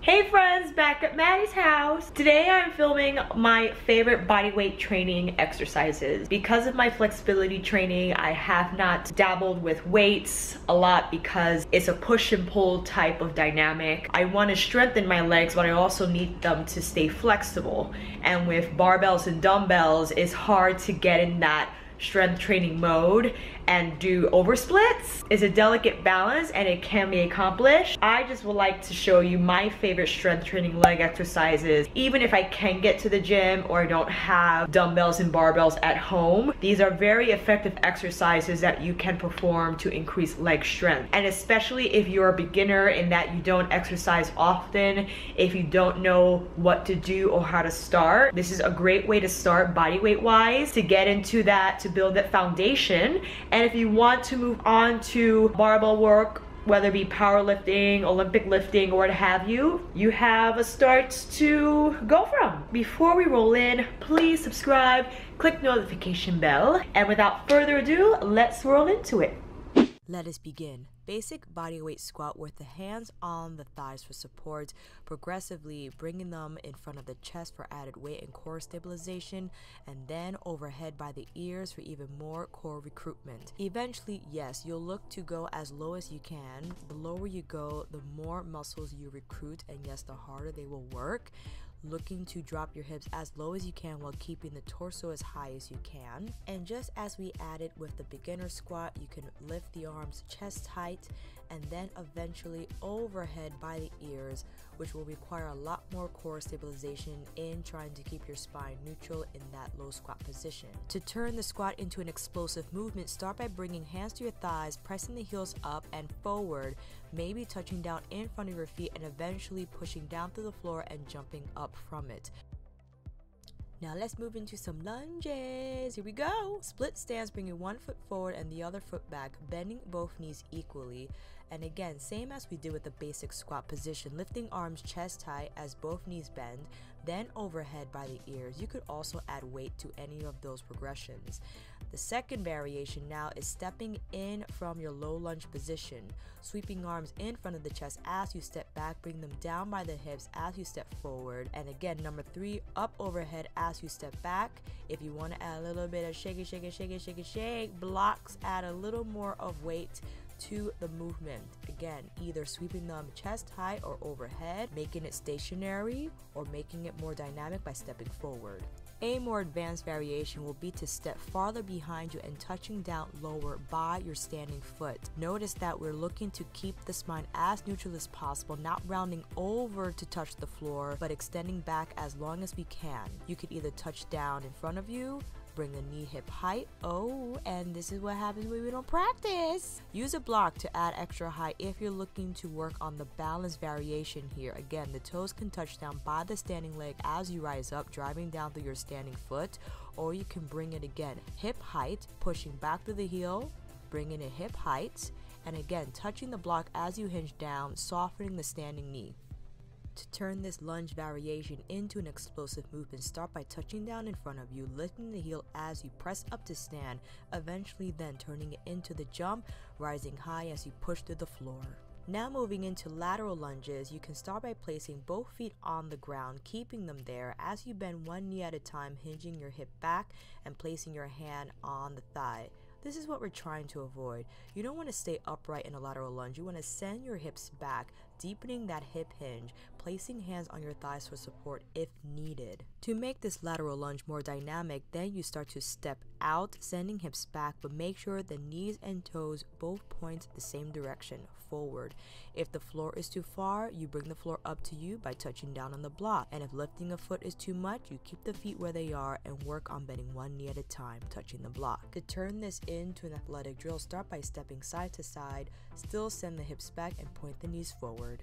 Hey friends, back at Maddie's house. Today I'm filming my favorite bodyweight training exercises. Because of my flexibility training, I have not dabbled with weights a lot because it's a push and pull type of dynamic. I want to strengthen my legs, but I also need them to stay flexible. And with barbells and dumbbells, it's hard to get in that strength training mode and do oversplits. It's a delicate balance and it can be accomplished. I just would like to show you my favorite strength training leg exercises, even if I can get to the gym or I don't have dumbbells and barbells at home. These are very effective exercises that you can perform to increase leg strength. And especially if you're a beginner in that you don't exercise often, if you don't know what to do or how to start, this is a great way to start bodyweight wise, to get into that, to build that foundation. And if you want to move on to barbell work, whether it be powerlifting, Olympic lifting, or what have you, you have a start to go from. Before we roll in, please subscribe, click notification bell, and without further ado, let's roll into it. Let us begin. Basic bodyweight squat with the hands on the thighs for support, progressively bringing them in front of the chest for added weight and core stabilization, and then overhead by the ears for even more core recruitment. Eventually, yes, you'll look to go as low as you can. The lower you go, the more muscles you recruit, and yes, the harder they will work. Looking to drop your hips as low as you can while keeping the torso as high as you can. And just as we added with the beginner squat, you can lift the arms chest height and then eventually overhead by the ears, which will require a lot more core stabilization in trying to keep your spine neutral in that low squat position. To turn the squat into an explosive movement, start by bringing hands to your thighs, pressing the heels up and forward, maybe touching down in front of your feet and eventually pushing down through the floor and jumping up from it. Now let's move into some lunges. Here we go. Split stance, bringing one foot forward and the other foot back, bending both knees equally. And again, same as we did with the basic squat position, lifting arms chest high as both knees bend, then overhead by the ears. You could also add weight to any of those progressions. The second variation now is stepping in from your low lunge position, sweeping arms in front of the chest as you step back, bring them down by the hips as you step forward. And again, number 3, up overhead as you step back. If you want to add a little bit of shake blocks, add a little more of weight to the movement. Again, either sweeping them chest high or overhead, making it stationary, or making it more dynamic by stepping forward. A more advanced variation will be to step farther behind you and touching down lower by your standing foot. Notice that we're looking to keep the spine as neutral as possible, not rounding over to touch the floor, but extending back as long as we can. You could either touch down in front of you, bring the knee hip height. Oh, and this is what happens when we don't practice. Use a block to add extra height if you're looking to work on the balance variation here. Again, the toes can touch down by the standing leg as you rise up, driving down through your standing foot, or you can bring it again, hip height, pushing back to the heel, bringing it hip height, and again, touching the block as you hinge down, softening the standing knee. To turn this lunge variation into an explosive movement, start by touching down in front of you, lifting the heel as you press up to stand, eventually then turning it into the jump, rising high as you push through the floor. Now moving into lateral lunges, you can start by placing both feet on the ground, keeping them there as you bend one knee at a time, hinging your hip back and placing your hand on the thigh. This is what we're trying to avoid. You don't want to stay upright in a lateral lunge. You want to send your hips back, deepening that hip hinge, placing hands on your thighs for support if needed. To make this lateral lunge more dynamic, then you start to step out, sending hips back, but make sure the knees and toes both point the same direction, forward. If the floor is too far, you bring the floor up to you by touching down on the block. And if lifting a foot is too much, you keep the feet where they are and work on bending one knee at a time, touching the block. To turn this into an athletic drill, start by stepping side to side, still send the hips back and point the knees forward.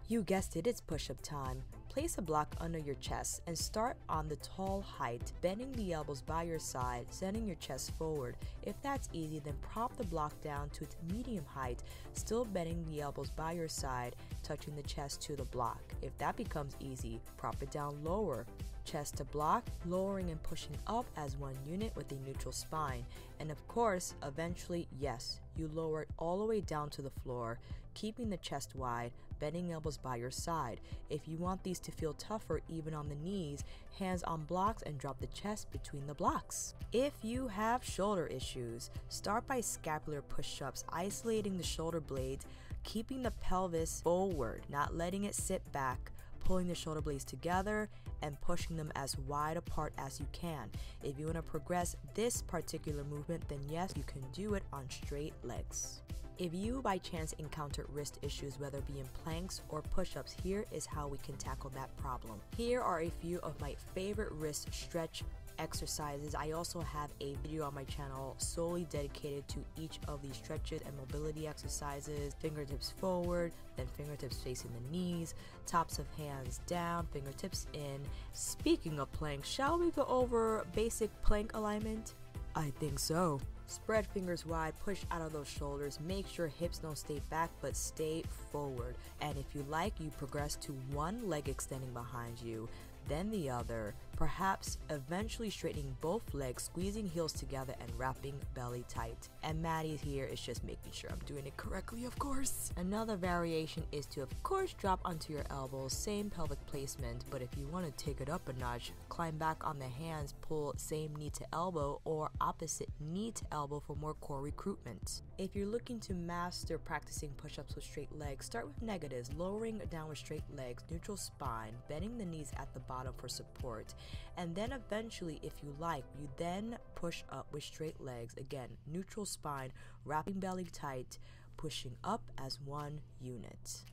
You guessed it, it's push-up time. Place a block under your chest and start on the tall height, bending the elbows by your side, sending your chest forward. If that's easy, then prop the block down to its medium height, still bending the elbows by your side, touching the chest to the block. If that becomes easy, prop it down lower, chest to block, lowering and pushing up as one unit with a neutral spine. And of course, eventually, yes, you lower it all the way down to the floor, keeping the chest wide, bending elbows by your side. If you want these to feel tougher even on the knees, hands on blocks and drop the chest between the blocks. If you have shoulder issues, start by scapular push-ups, isolating the shoulder blades, keeping the pelvis forward, not letting it sit back, pulling the shoulder blades together and pushing them as wide apart as you can. If you want to progress this particular movement, then yes, you can do it on straight legs. If you by chance encounter wrist issues, whether it be in planks or push-ups, here is how we can tackle that problem. Here are a few of my favorite wrist stretch exercises. I also have a video on my channel solely dedicated to each of these stretches and mobility exercises. Fingertips forward, then fingertips facing the knees, tops of hands down, fingertips in. Speaking of plank, shall we go over basic plank alignment? I think so. Spread fingers wide, push out of those shoulders, make sure hips don't stay back but stay forward. And if you like, you progress to one leg extending behind you, then the other, perhaps eventually straightening both legs, squeezing heels together and wrapping belly tight. And Maddie here is just making sure I'm doing it correctly, of course. Another variation is to of course drop onto your elbows, same pelvic placement, but if you want to take it up a notch, climb back on the hands, pull same knee to elbow or opposite knee to elbow for more core recruitment. If you're looking to master practicing push-ups with straight legs, start with negatives, lowering down with straight legs, neutral spine, bending the knees at the bottom for support, and then eventually, if you like, you then push up with straight legs, again, neutral spine, wrapping belly tight, pushing up as one unit.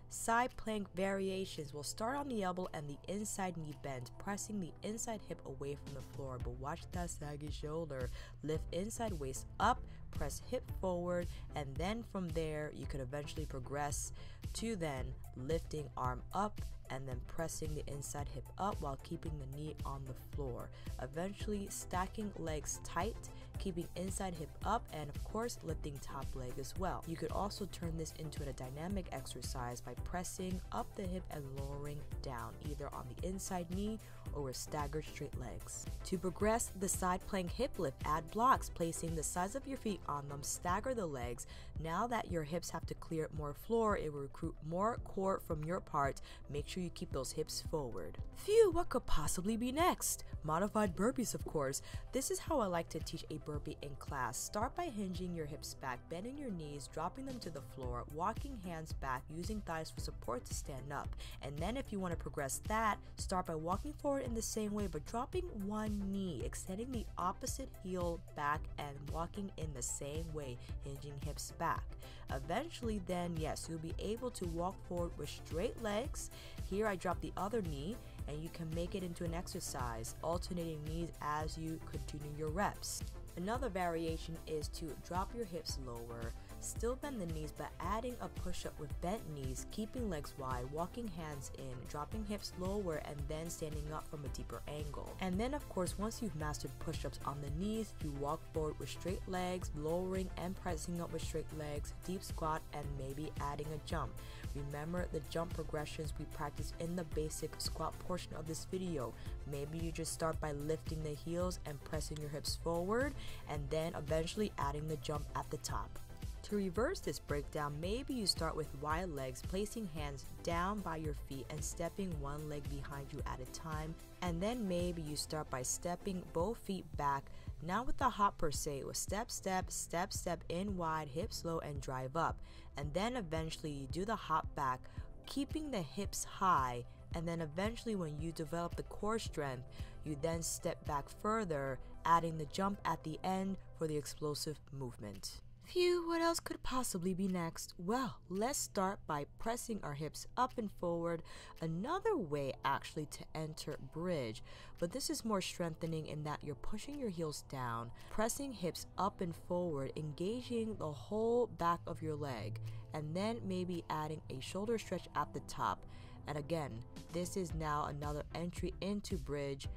Side plank variations will start on the elbow and the inside knee bend, pressing the inside hip away from the floor, but watch that saggy shoulder. Lift inside waist up, press hip forward, and then from there you could eventually progress to then lifting arm up and then pressing the inside hip up while keeping the knee on the floor. Eventually stacking legs tight, keeping inside hip up, and of course lifting top leg as well. You could also turn this into a dynamic exercise by pressing up the hip and lowering down, either on the inside knee or with staggered straight legs. To progress the side plank hip lift, add blocks, placing the sides of your feet on them, stagger the legs. Now that your hips have to clear more floor, it will recruit more core from your part. Make sure you keep those hips forward. Phew, what could possibly be next? Modified burpees, of course. This is how I like to teach a burpee in class. Start by hinging your hips back, bending your knees, dropping them to the floor, walking hands back, using thighs for support to stand up. And then if you want to progress that, start by walking forward in the same way but dropping one knee, extending the opposite heel back and walking in the same way, hinging hips back. Eventually then, yes, you'll be able to walk forward with straight legs. Here I drop the other knee, and you can make it into an exercise, alternating knees as you continue your reps. Another variation is to drop your hips lower, still bend the knees but adding a push-up with bent knees, keeping legs wide, walking hands in, dropping hips lower and then standing up from a deeper angle. And then of course, once you've mastered push-ups on the knees, you walk forward with straight legs, lowering and pressing up with straight legs, deep squat, and maybe adding a jump. Remember the jump progressions we practiced in the basic squat portion of this video. Maybe you just start by lifting the heels and pressing your hips forward, and then eventually adding the jump at the top. To reverse this breakdown, maybe you start with wide legs, placing hands down by your feet and stepping one leg behind you at a time, and then maybe you start by stepping both feet back, not with a hop per se, with step, step, step, step in wide, hips low and drive up, and then eventually you do the hop back, keeping the hips high, and then eventually when you develop the core strength, you then step back further, adding the jump at the end for the explosive movement. Phew, what else could possibly be next? Well, let's start by pressing our hips up and forward. Another way actually to enter bridge, but this is more strengthening in that you're pushing your heels down, pressing hips up and forward, engaging the whole back of your leg, and then maybe adding a shoulder stretch at the top. And again, this is now another entry into bridge,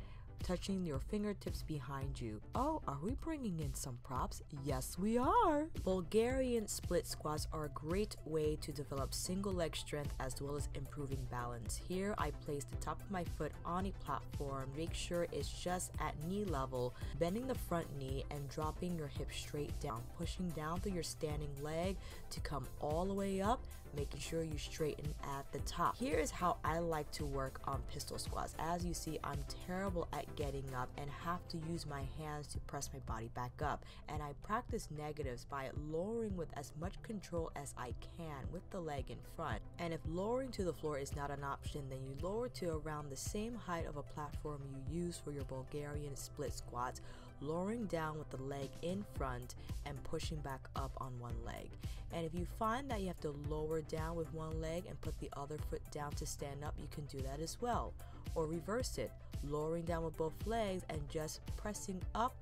touching your fingertips behind you. Oh, are we bringing in some props? Yes, we are! Bulgarian split squats are a great way to develop single leg strength as well as improving balance. Here, I place the top of my foot on a platform, make sure it's just at knee level, bending the front knee and dropping your hips straight down, pushing down through your standing leg to come all the way up, making sure you straighten at the top. Here is how I like to work on pistol squats. As you see, I'm terrible at getting up and have to use my hands to press my body back up, and I practice negatives by lowering with as much control as I can with the leg in front. And if lowering to the floor is not an option, then you lower to around the same height of a platform you use for your Bulgarian split squats, lowering down with the leg in front and pushing back up on one leg. And if you find that you have to lower down with one leg and put the other foot down to stand up, you can do that as well. Or reverse it, lowering down with both legs and just pressing up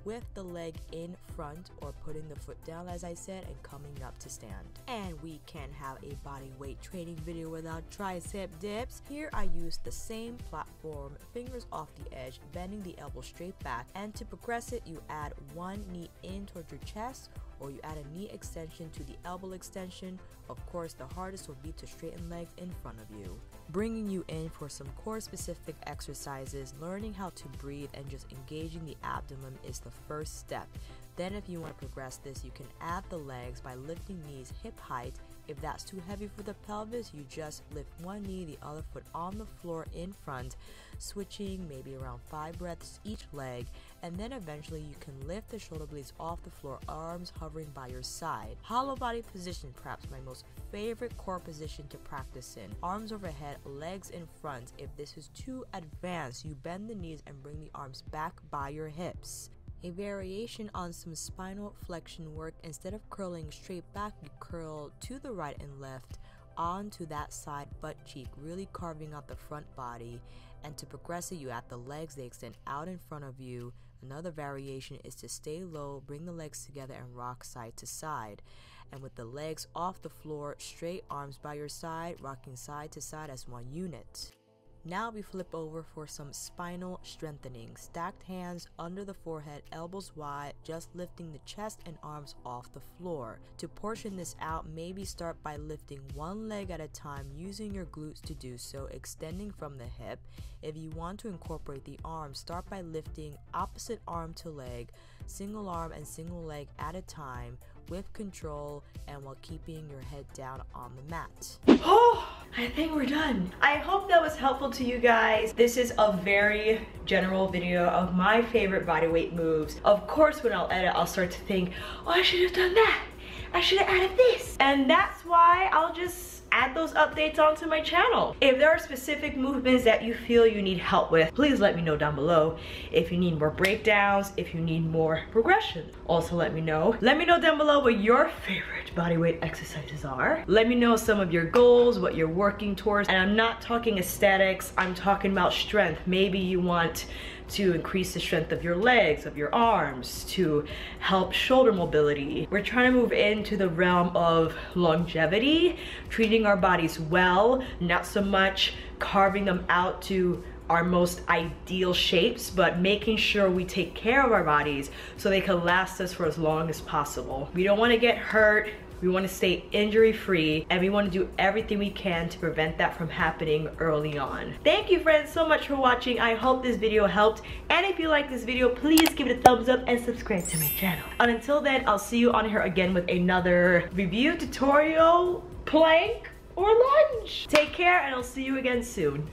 with the leg in front, or putting the foot down as I said and coming up to stand. And we can't have a body weight training video without tricep dips. Here I use the same platform, fingers off the edge, bending the elbow straight back, and to progress it you add one knee in towards your chest, or you add a knee extension to the elbow extension. Of course, the hardest will be to straighten legs in front of you. Bringing you in for some core specific exercises, learning how to breathe and just engaging the abdomen is the first step. Then if you want to progress this, you can add the legs by lifting knees hip height. If that's too heavy for the pelvis, you just lift one knee, the other foot on the floor in front, switching maybe around 5 breaths each leg, and then eventually you can lift the shoulder blades off the floor, arms hovering by your side. Hollow body position, perhaps my most favorite core position to practice in. Arms overhead, legs in front. If this is too advanced, you bend the knees and bring the arms back by your hips. A variation on some spinal flexion work, instead of curling straight back, you curl to the right and left onto that side butt cheek, really carving out the front body. And to progress it, you add the legs, they extend out in front of you. Another variation is to stay low, bring the legs together and rock side to side. And with the legs off the floor, straight, arms by your side, rocking side to side as one unit. Now we flip over for some spinal strengthening. Stacked hands under the forehead, elbows wide, just lifting the chest and arms off the floor. To portion this out, maybe start by lifting one leg at a time, using your glutes to do so, extending from the hip. If you want to incorporate the arms, start by lifting opposite arm to leg, single arm and single leg at a time, with control and while keeping your head down on the mat. Oh, I think we're done. I hope that was helpful to you guys. This is a very general video of my favorite bodyweight moves. Of course, when I'll edit, I'll start to think, oh, I should have done that. I should have added this. And that's why I'll just add those updates onto my channel. If there are specific movements that you feel you need help with, please let me know down below. If you need more breakdowns, if you need more progression, also let me know. Let me know down below what your favorite bodyweight exercises are. Let me know some of your goals, what you're working towards. And I'm not talking aesthetics, I'm talking about strength. Maybe you want to increase the strength of your legs, of your arms, to help shoulder mobility. We're trying to move into the realm of longevity, treating our bodies well, not so much carving them out to our most ideal shapes, but making sure we take care of our bodies so they can last us for as long as possible. We don't want to get hurt. We want to stay injury-free, and we want to do everything we can to prevent that from happening early on. Thank you friends so much for watching. I hope this video helped, and if you like this video, please give it a thumbs up and subscribe to my channel. And until then, I'll see you on here again with another review, tutorial, plank, or lunge. Take care, and I'll see you again soon.